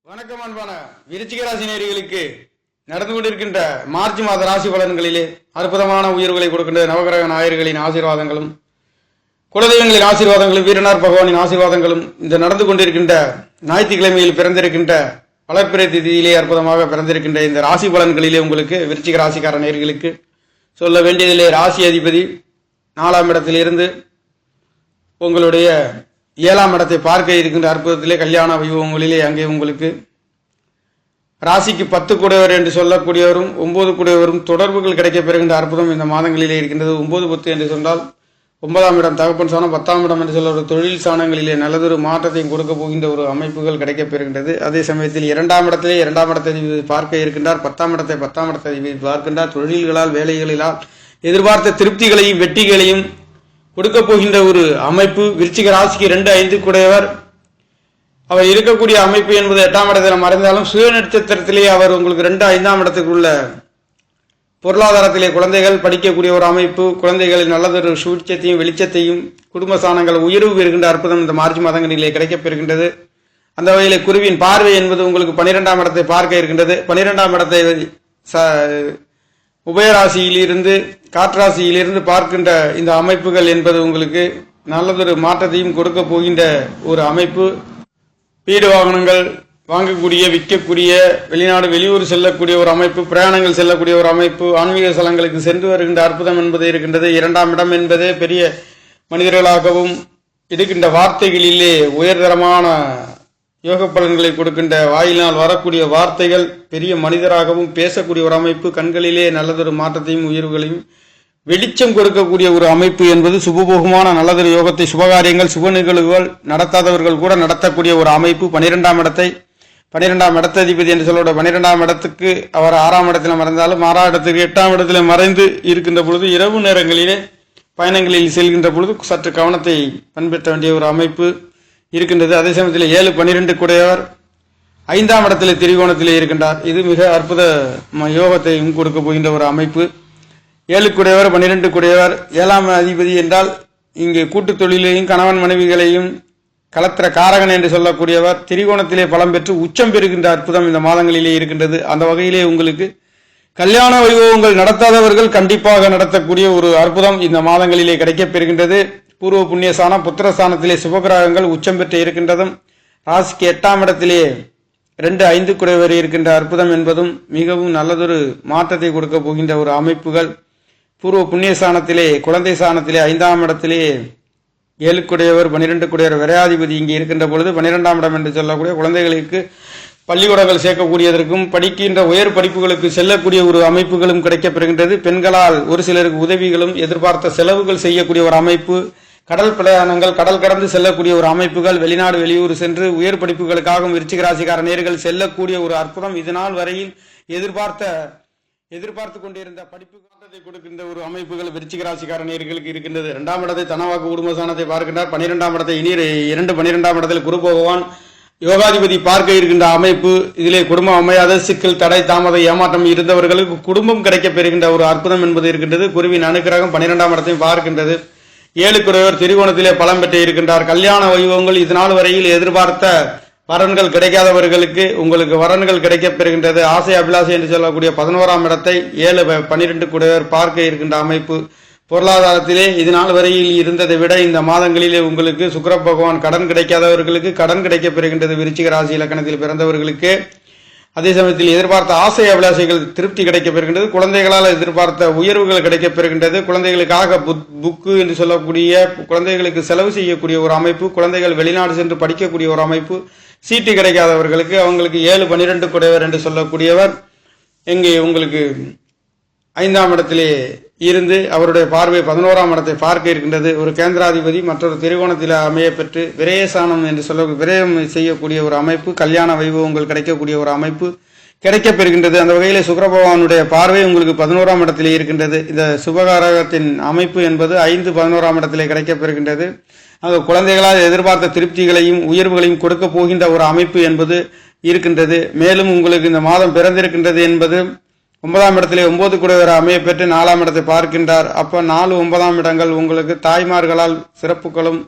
வணக்கம் அன்பான விருச்சிக ராசி நேயர்களுக்கு நடந்து கொண்டிருக்கின்ற மார்ச் மாத ராசி பலன்களிலே அற்புதமான உயர்வுகளை கொடுக்கின்ற நவகிரக நாயர்களின் ஆசீர்வாதங்களும் குலதெய்வங்களின் ஆசீர்வாதங்களும் வீரனார் பகவானின் ஆசீர்வாதங்களும் இந்த நடந்து கொண்டிருக்கின்ற ஞாயிற்றுக்கிழமையில் பிறந்திருக்கின்ற வளர்ப்பிறை திதியிலே அற்புதமாக பிறந்திருக்கின்ற இந்த ராசி பலன்களிலே உங்களுக்கு விருச்சிக ராசிக்கார நேயர்களுக்கு சொல்ல வேண்டியதிலே ராசி அதிபதி 4ஆம் இடத்திலிருந்து உங்களுடைய 7ஆம் இடத்தை பார்க்க இருக்கின்ற அற்புதத்திலே கல்யாண வைபவங்களிலே அங்கே உங்களுக்கு ராசிக்கு 10 கூடையவர் என்று சொல்லக்கூடியவரும் 9 கூடையவரும் தொடர்புகள் கிடைக்கப் பெறுகின்ற அற்புதம் இந்த மாதங்களிலே இருக்கின்றது. 9 10 என்று சொன்னால் 9ஆம் இடம் தகப்பன் சாணம், 10ஆம் இடம் என்று சொல்ல தொழில் சாணங்களிலே நல்லதொரு மாற்றத்தையும் கொடுக்க போகின்ற ஒரு அமைப்புகள் கிடைக்கப் பெறுகின்றது. அதே சமயத்தில் 2ஆம் இடத்திலே 2ஆம் இடத்தை பார்க்க இருக்கின்றார். 10ஆம் இடத்தை 10ஆம் இடத்தை பார்க்கின்றார். தொழில்களால் வேலைகளிலால் எதிர்பார்த்த திருப்திகளையும் வெற்றிகளையும் கொடுக்க போகின்ற ஒரு அமைப்பு. விருச்சிக ராசிக்கு 2 5 கூடையவர் அவர் இருக்கக்கூடிய அமைப்பு என்பது 8ஆம் இடத்தில் மறைந்தாலும் சுய நட்சத்திரத்திலே அவர் உங்களுக்கு 2 5ஆம் இடத்துக்குள்ள பொருளாதாரத்திலே குழந்தைகள் படிக்கக்கூடிய ஒரு அமைப்பு, குழந்தைகளின் நல்லதொரு சூழ்ச்சியத்தையும் வெளிச்சத்தையும் குடும்ப சாணங்கள் உயர்வு பெறுகின்ற அற்புதம் இந்த மார்ச் மாதங்களிலே கிடைக்கப் பெறுகின்றது. அந்த வகையிலே குருவின் பார்வை என்பது உங்களுக்கு 12ஆம் இடத்தை பார்க்க இருக்கின்றது. 12ஆம் இடத்தை உபயராசியிலிருந்து காற்றாசியிலிருந்து பார்க்கின்ற இந்த அமைப்புகள் என்பது உங்களுக்கு நல்லதொரு மாற்றத்தையும் கொடுக்க போகின்ற ஒரு அமைப்பு. வீடு வாகனங்கள் வாங்கக்கூடிய, விற்கக்கூடிய, வெளிநாடு வெளியூர் செல்லக்கூடிய ஒரு அமைப்பு, பிரயாணங்கள் செல்லக்கூடிய ஒரு அமைப்பு, ஆன்மீக ஸ்தலங்களுக்கு சென்று வருகின்ற அற்புதம் என்பது இருக்கின்றது. 2ஆம் இடம் என்பதே பெரிய மனிதர்களாகவும் இருக்கின்ற வார்த்தைகளிலே உயர்தரமான யோக பலன்களை கொடுக்கின்ற வாயினால் வரக்கூடிய வார்த்தைகள் பெரிய மனிதராகவும் பேசக்கூடிய ஒரு அமைப்பு. கண்களிலே நல்லதொரு மாற்றத்தையும் உயர்வுகளையும் வெளிச்சம் கொடுக்கக்கூடிய ஒரு அமைப்பு என்பது சுபபோகமான நல்லதொரு யோகத்தை, சுபகாரியங்கள் சுப நிகழ்வுகள் நடத்தாதவர்கள் கூட நடத்தக்கூடிய ஒரு அமைப்பு. 12ஆம் இடத்ததிபதி என்று சொல்ல 12ஆம் இடத்துக்கு அவர் 6ஆம் இடத்தில் மறைந்தாலும் 6ஆம் இடத்துக்கு 8ஆம் இடத்தில் மறைந்து இருக்கின்ற பொழுது இரவு நேரங்களிலே பயணங்களில் செல்கின்ற பொழுது சற்று கவனத்தை பண்பற்ற வேண்டிய ஒரு அமைப்பு இருக்கின்றது. அதே சமயத்தில் 7 12 கூடையவர் 5ஆம் இடத்தில் திரிகோணத்திலே இருக்கின்றார். இது மிக அற்புத யோகத்தையும் கொடுக்க போகின்ற ஒரு அமைப்பு. 7 கூடையவர் 12 கூடையவர் 7ஆம் அதிபதி என்றால் இங்கு கூட்டு தொழிலையும் கணவன் மனைவிகளையும் கலத்திர காரகன் என்று சொல்லக்கூடியவர் திரிகோணத்திலே பலம் பெற்று உச்சம் பெறுகின்ற அற்புதம் இந்த மாதங்களிலே இருக்கின்றது. அந்த வகையிலே உங்களுக்கு கல்யாண வைபவங்கள் நடத்தாதவர்கள் கண்டிப்பாக நடத்தக்கூடிய ஒரு அற்புதம் இந்த மாதங்களிலே கிடைக்கப் பெறுகின்றது. பூர்வ புண்ணியஸ்தானம் புத்திரஸ்தானத்திலே சுபகிரகங்கள் உச்சம் பெற்று இருக்கின்றதும் ராசிக்கு 8ஆம் இடத்திலே 2 5 கூடையவர் இருக்கின்ற அற்புதம் என்பதும் மிகவும் நல்லதொரு மாற்றத்தை கொடுக்க போகின்ற ஒரு அமைப்புகள். பூர்வ புண்ணியஸ்தானத்திலே குழந்தை ஸ்தானத்திலே 5ஆம் இடத்திலே 7 கூடையவர் 12 கூடையவர் விரையாதிபதி இங்கே இருக்கின்ற பொழுது 12ஆம் இடம் என்று சொல்லக்கூடிய குழந்தைகளுக்கு பள்ளிக்கூடங்கள் சேர்க்கக்கூடியதற்கும் படிக்கின்ற உயர் படிப்புகளுக்கு செல்லக்கூடிய ஒரு அமைப்புகளும் கிடைக்கப்பெறுகின்றது. பெண்களால் ஒரு சிலருக்கு உதவிகளும் எதிர்பார்த்த செலவுகள் செய்யக்கூடிய ஒரு அமைப்பு, கடல் பிரயாணங்கள் கடல் கடந்து செல்லக்கூடிய ஒரு அமைப்புகள், வெளிநாடு வெளியூர் சென்று உயர் படிப்புகளுக்காகவும் விருச்சிக ராசிக்கார நேயர்கள் செல்லக்கூடிய ஒரு அற்புதம். இதனால் வரையில் எதிர்பார்த்து கொண்டிருந்த படிப்பு காட்டத்தை கொடுக்கின்ற ஒரு அமைப்புகள் விருச்சிக ராசிக்கார நேயர்களுக்கு இருக்கின்றது. 2ஆம் இடத்தை தனவாக்கு குடும்பஸ்தானத்தை பார்க்கின்றார். 12ஆம் இடத்தை 12ஆம் இடத்தில் குரு பகவான் யோகாதிபதி பார்க்க இருக்கின்ற அமைப்பு. இதிலே குடும்பம் அமையாத சிக்கல் தடை தாமத ஏமாற்றம் இருந்தவர்களுக்கு குடும்பம் கிடைக்கப் பெறுகின்ற ஒரு அற்புதம் என்பது இருக்கின்றது. குருவின் அனுக்கிரகம் 12ஆம் இடத்தையும் பார்க்கின்றது. 7 கூடையவர் திரிகோணத்திலே பலம் பெற்று இருக்கின்றார். கல்யாண வைபவங்கள் இதனால் வரையில் எதிர்பார்த்த வரன்கள் கிடைக்காதவர்களுக்கு உங்களுக்கு வரன்கள் கிடைக்கப் பெறுகின்றது. ஆசை அபிலாசை என்று சொல்லக்கூடிய 11ஆம் இடத்தை 7 12 கூடையவர் பார்க்க இருக்கின்ற அமைப்பு. பொருளாதாரத்திலே இதனால் வரையில் இருந்ததை விட இந்த மாதங்களிலே உங்களுக்கு சுக்கிர பகவான் கடன் கிடைக்காதவர்களுக்கு கடன் கிடைக்கப் பெறுகின்றது. விருச்சிக ராசி இலக்கணத்தில் பிறந்தவர்களுக்கு அதே சமயத்தில் எதிர்பார்த்த ஆசை அபிலாசைகள் திருப்தி கிடைக்கப் பெறுகின்றது. குழந்தைகளால் எதிர்பார்த்த உயர்வுகள் கிடைக்கப் பெறுகின்றது. குழந்தைகளுக்காக புக்கு என்று சொல்லக்கூடிய குழந்தைகளுக்கு செலவு செய்யக்கூடிய ஒரு அமைப்பு, குழந்தைகள் வெளிநாடு சென்று படிக்கக்கூடிய ஒரு அமைப்பு. சீட்டு கிடைக்காதவர்களுக்கு அவங்களுக்கு 7 12 கூடையவர் என்று சொல்லக்கூடியவர் எங்கே உங்களுக்கு 5ஆம் இடத்திலே இருந்து அவருடைய பார்வை 11ஆம் இடத்தை பார்க்க இருக்கின்றது. ஒரு கேந்திராதிபதி மற்றொரு திரிகோணத்தில் அமைய பெற்று விரயசானம் என்று சொல்ல விரயம் செய்யக்கூடிய ஒரு அமைப்பு, கல்யாண வைபவங்கள் கிடைக்கக்கூடிய ஒரு அமைப்பு கிடைக்கப் பெறுகின்றது. அந்த வகையில் சுக்கிர பகவானுடைய பார்வை உங்களுக்கு 11ஆம் இடத்திலே இருக்கின்றது. இந்த சுபகாரகத்தின் அமைப்பு என்பது 5 11ஆம் இடத்திலே கிடைக்கப் பெறுகின்றது. அங்கு குழந்தைகளால் எதிர்பார்த்த திருப்திகளையும் உயர்வுகளையும் கொடுக்க போகின்ற ஒரு அமைப்பு என்பது இருக்கின்றது. மேலும் உங்களுக்கு இந்த மாதம் பிறந்திருக்கின்றது என்பது 9ஆம் இடத்திலே 9 கூடையவர் அமைய பெற்று 4ஆம் இடத்தை பார்க்கின்றார். அப்ப 4 9ஆம் இடங்கள் உங்களுக்கு தாய்மார்களால் சிறப்புகளும்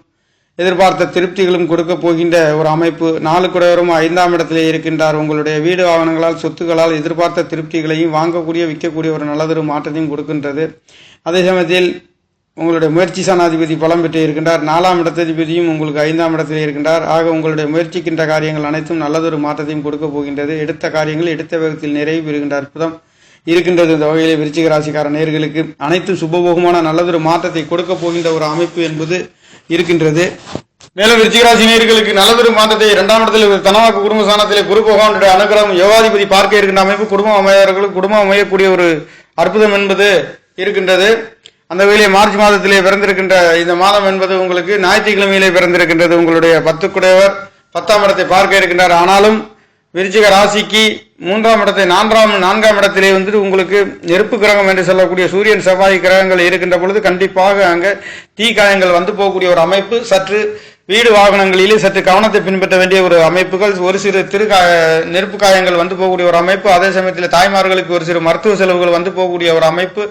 எதிர்பார்த்த திருப்திகளும் கொடுக்க போகின்ற ஒரு அமைப்பு. 4 குடையவரும் 5ஆம் இடத்திலே இருக்கின்றார். உங்களுடைய வீடு வாகனங்களால் சொத்துக்களால் எதிர்பார்த்த திருப்திகளையும் வாங்கக்கூடிய விற்கக்கூடிய ஒரு நல்லதொரு மாற்றத்தையும் கொடுக்கின்றது. அதே சமயத்தில் உங்களுடைய முயற்சி சாணாதிபதி பலம் பெற்று இருக்கின்றார். 4ஆம் இடத்ததிபதியும் உங்களுக்கு 5ஆம் இடத்திலே இருக்கின்றார். ஆக உங்களுடைய முயற்சிக்கின்ற காரியங்கள் அனைத்தும் நல்லதொரு மாற்றத்தையும் கொடுக்க போகின்றது. எடுத்த காரியங்கள் எடுத்த வேகத்தில் நிறைவு பெறுகின்ற அற்புதம் இருக்கின்றது. இந்த வகையிலே விருச்சிக ராசிக்கார நேயர்களுக்கு அனைத்தும் சுபபோகமான நல்லதொரு மாற்றத்தை கொடுக்க போகின்ற ஒரு அமைப்பு என்பது இருக்கின்றது. மேலும் விருச்சிக ராசி நேயர்களுக்கு நல்லதொரு மாற்றத்தை 2ஆம் இடத்தில் தனவாக்கு குடும்ப ஸ்தானத்திலே குரு பகவானுடைய அனுகிரகம் யோகாதிபதி பார்க்க இருக்கின்ற அமைப்பு குடும்பம் அமையவர்களுக்கு குடும்பம் அமையக்கூடிய ஒரு அற்புதம் என்பது இருக்கின்றது. அந்த வகையிலே மார்ச் மாதத்திலே பிறந்திருக்கின்ற இந்த மாதம் என்பது உங்களுக்கு ஞாயிற்றுக்கிழமையிலே பிறந்திருக்கின்றது. உங்களுடைய 10 குடையவர் 10ஆம் இடத்தை பார்க்க இருக்கின்றார். ஆனாலும் விருச்சிக ராசிக்கு 3ஆம் இடத்தை 4ஆம் இடத்திலே வந்துட்டு உங்களுக்கு நெருப்பு கிரகம் என்று சொல்லக்கூடிய சூரியன் செவ்வாய் கிரகங்கள் இருக்கின்ற பொழுது கண்டிப்பாக அங்கே தீ காயங்கள் வந்து போகக்கூடிய ஒரு அமைப்பு. சற்று வீடு வாகனங்களிலே சற்று கவனத்தை பின்பற்ற வேண்டிய ஒரு அமைப்புகள், ஒரு சிறு நெருப்பு காயங்கள் வந்து போகக்கூடிய ஒரு அமைப்பு. அதே சமயத்தில் தாய்மார்களுக்கு ஒரு சிறு மருத்துவ செலவுகள் வந்து போகக்கூடிய ஒரு அமைப்பு.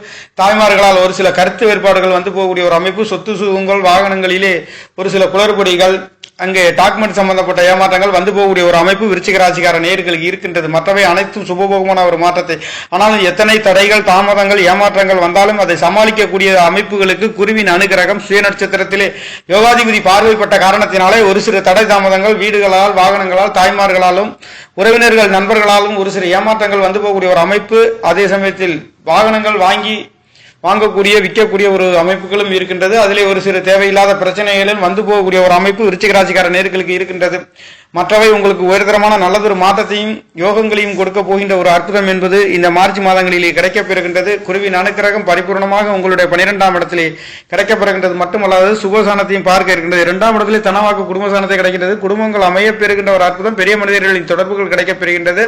தாய்மார்களால் ஒரு சில கருத்து வேறுபாடுகள் வந்து போகக்கூடிய ஒரு அமைப்பு. சொத்து சுகங்கள் வாகனங்களிலே ஒரு சில குளறுபடிகள், அங்கே டாக்குமெண்ட் சம்பந்தப்பட்ட ஏமாற்றங்கள் வந்து போகக்கூடிய ஒரு அமைப்பு விருச்சிக ராசிக்கார நேயர்களுக்கு இருக்கின்றது. மற்றவை அனைத்தும் சுபபோகமான ஒரு மாற்றத்தை. ஆனாலும் எத்தனை தடைகள் தாமதங்கள் ஏமாற்றங்கள் வந்தாலும் அதை சமாளிக்கக்கூடிய அமைப்புகளுக்கு குருவின் அனுகிரகம் சுய நட்சத்திரத்திலே யோகாதிபதி பார்வைப்பட்ட காரணத்தினாலே ஒரு சிறு தடை தாமதங்கள் வீடுகளால் வாகனங்களால் தாய்மார்களாலும் உறவினர்கள் நண்பர்களாலும் ஒரு சிறு ஏமாற்றங்கள் வந்து போகக்கூடிய ஒரு அமைப்பு. அதே சமயத்தில் வாகனங்கள் வாங்கக்கூடிய விற்கக்கூடிய ஒரு அமைப்புகளும் இருக்கின்றது. அதிலே ஒரு சிறு தேவையில்லாத பிரச்சனைகளும் வந்து போகக்கூடிய ஒரு அமைப்பு விருச்சிக ராசிக்கார நேயர்களுக்கு இருக்கின்றது. மற்றவை உங்களுக்கு உயர்தரமான நல்லதொரு மாற்றத்தையும் யோகங்களையும் கொடுக்க போகின்ற ஒரு அற்புதம் என்பது இந்த மார்ச் மாதங்களிலே கிடைக்கப்பெறுகின்றது. குருவின் அனுக்கிரகம் பரிபூர்ணமாக உங்களுடைய 12ஆம் இடத்திலே கிடைக்கப்பெறுகின்றது. மட்டுமல்லாது சுபசானத்தையும் பார்க்க இருக்கின்றது. 2ஆம் இடத்திலே தனவாக்கு குடும்பசானத்தை கிடைக்கின்றது. குடும்பங்கள் அமைய பெறுகின்ற ஒரு அற்புதம். பெரிய மனிதர்களின் தொடர்புகள் கிடைக்கப்பெறுகின்றது.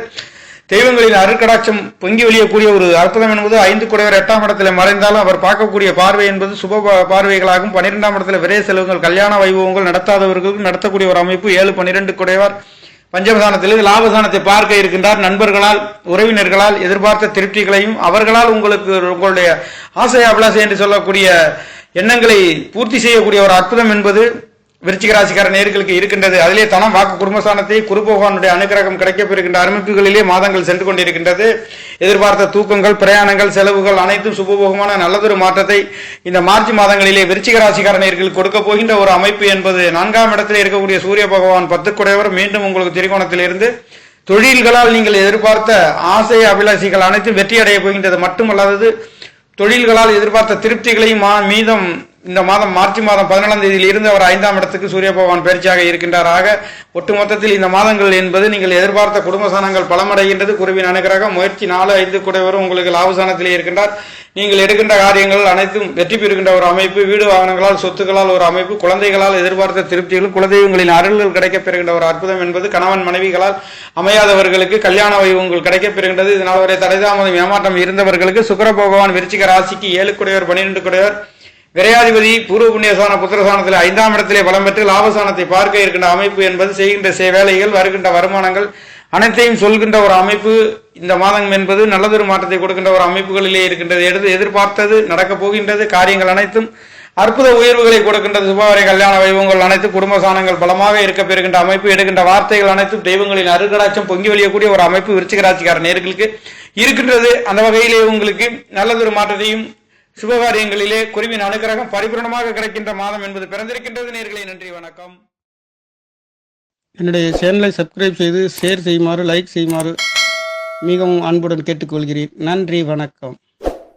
தெய்வங்களின் அருட்கடாட்சம் பொங்கி வெளியக்கூடிய ஒரு அற்புதம் என்பது 5 குடையவர் 8ஆம் இடத்துல மறைந்தாலும் அவர் பார்க்கக்கூடிய பார்வை என்பது சுப பார்வைகளாகும். 12ஆம் இடத்துல விரைய செலவுகள் கல்யாண வைபவங்கள் நடத்தாதவர்களுக்கு நடத்தக்கூடிய ஒரு அமைப்பு. 7 12 குடையவர் பஞ்சமஸ்தானத்தில் லாபஸ்தானத்தை பார்க்க இருக்கின்றார். நண்பர்களால் உறவினர்களால் எதிர்பார்த்த திருப்திகளையும் அவர்களால் உங்களுடைய ஆசை அபிலாசை என்று சொல்லக்கூடிய எண்ணங்களை பூர்த்தி செய்யக்கூடிய ஒரு அற்புதம் என்பது விருச்சிக ராசிக்கார நேயர்களுக்கு இருக்கின்றது. அதிலே தனம் வாக்கு குடும்பஸ்தானத்தை குரு பகவானுடைய அனுகிரகம் கிடைக்கப்பெறுகின்ற அமைப்புகளிலே மாதங்கள் சென்று கொண்டிருக்கின்றது. எதிர்பார்த்த தூக்கங்கள் பிரயாணங்கள் செலவுகள் அனைத்தும் சுபபோகமான நல்லதொரு மாற்றத்தை இந்த மார்ச் மாதங்களிலே விருச்சிக ராசிக்கார நேயர்களுக்கு கொடுக்க போகின்ற ஒரு அமைப்பு என்பது 4ஆம் இடத்திலே இருக்கக்கூடிய சூரிய பகவான் 10 குடையவர் மீண்டும் உங்களுக்கு திரிகோணத்திலிருந்து தொழில்களால் நீங்கள் எதிர்பார்த்த ஆசை அபிலாஷிகள் அனைத்தும் வெற்றி அடைய போகின்றது. மட்டுமல்லாதது தொழில்களால் எதிர்பார்த்த திருப்திகளையும் மீதம் இந்த மாதம் மார்ச் மாதம் 17ஆம் தேதியில் இருந்து அவர் 5ஆம் இடத்துக்கு சூரிய பகவான் பயிற்சியாக இருக்கின்றாராக. ஒட்டுமொத்தத்தில் இந்த மாதங்கள் என்பது நீங்கள் எதிர்பார்த்த குடும்பஸ்தானங்கள் பலமடைகின்றது. குருவின் அனுகிரகம் முயற்சி 4 5 குடையவரும் உங்களுக்கு லாபஸ்தானத்திலே இருக்கின்றார். நீங்கள் எடுக்கின்ற காரியங்கள் அனைத்தும் வெற்றி பெறுகின்ற ஒரு அமைப்பு. வீடு வாகனங்களால் சொத்துக்களால் ஒரு அமைப்பு. குழந்தைகளால் எதிர்பார்த்த திருப்திகளும் குலதெய்வங்களின் அருள்கள் கிடைக்கப்பெறுகின்ற ஒரு அற்புதம் என்பது கணவன் மனைவிகளால் அமையாதவர்களுக்கு கல்யாண வைபவங்கள் கிடைக்கப்பெறுகின்றது. இதனால் வரை தடைதாமதம் ஏமாற்றம் இருந்தவர்களுக்கு சுக்கிர பகவான் விருச்சிக ராசிக்கு 7 குடையவர் 12 குடையவர் விரையாதிபதி பூர்வ புண்ணியசான புத்திரசானத்தில் 5ஆம் இடத்திலே பலம் பெற்று லாபசானத்தை பார்க்க இருக்கின்ற அமைப்பு என்பது செய்கின்ற வேலைகள் வருகின்ற வருமானங்கள் அனைத்தையும் சொல்கின்ற ஒரு அமைப்பு. இந்த மாதம் என்பது நல்லதொரு மாற்றத்தை கொடுக்கின்ற ஒரு அமைப்புகளிலே இருக்கின்றது. எதிர்பார்த்தது நடக்கப் போகின்றது. காரியங்கள் அனைத்தும் அற்புத உயர்வுகளை கொடுக்கின்றது. சுபவரை கல்யாண வைபவங்கள் அனைத்து குடும்ப சாணங்கள் பலமாக இருக்க பெறுகின்ற அமைப்பு. எடுக்கின்ற வார்த்தைகள் அனைத்தும் தெய்வங்களின் அருகடாட்சம் பொங்கி வழியக்கூடிய ஒரு அமைப்பு விருச்சிக ராசிக்கார நேயர்களுக்கு இருக்கின்றது. அந்த வகையிலே உங்களுக்கு நல்லதொரு மாற்றத்தையும் சுபகாரியங்களிலே குருவின் அனுகிரகம் பரிபூர்ணமாக கிடைக்கின்ற மாதம் என்பது பிறந்திருக்கின்றது. நேயர்களே, நன்றி, வணக்கம். என்னுடைய சேனலை சப்ஸ்கிரைப் செய்து ஷேர் செய்யுமாறு லைக் செய்யுமாறு மிகவும் அன்புடன் கேட்டுக்கொள்கிறேன். நன்றி, வணக்கம்.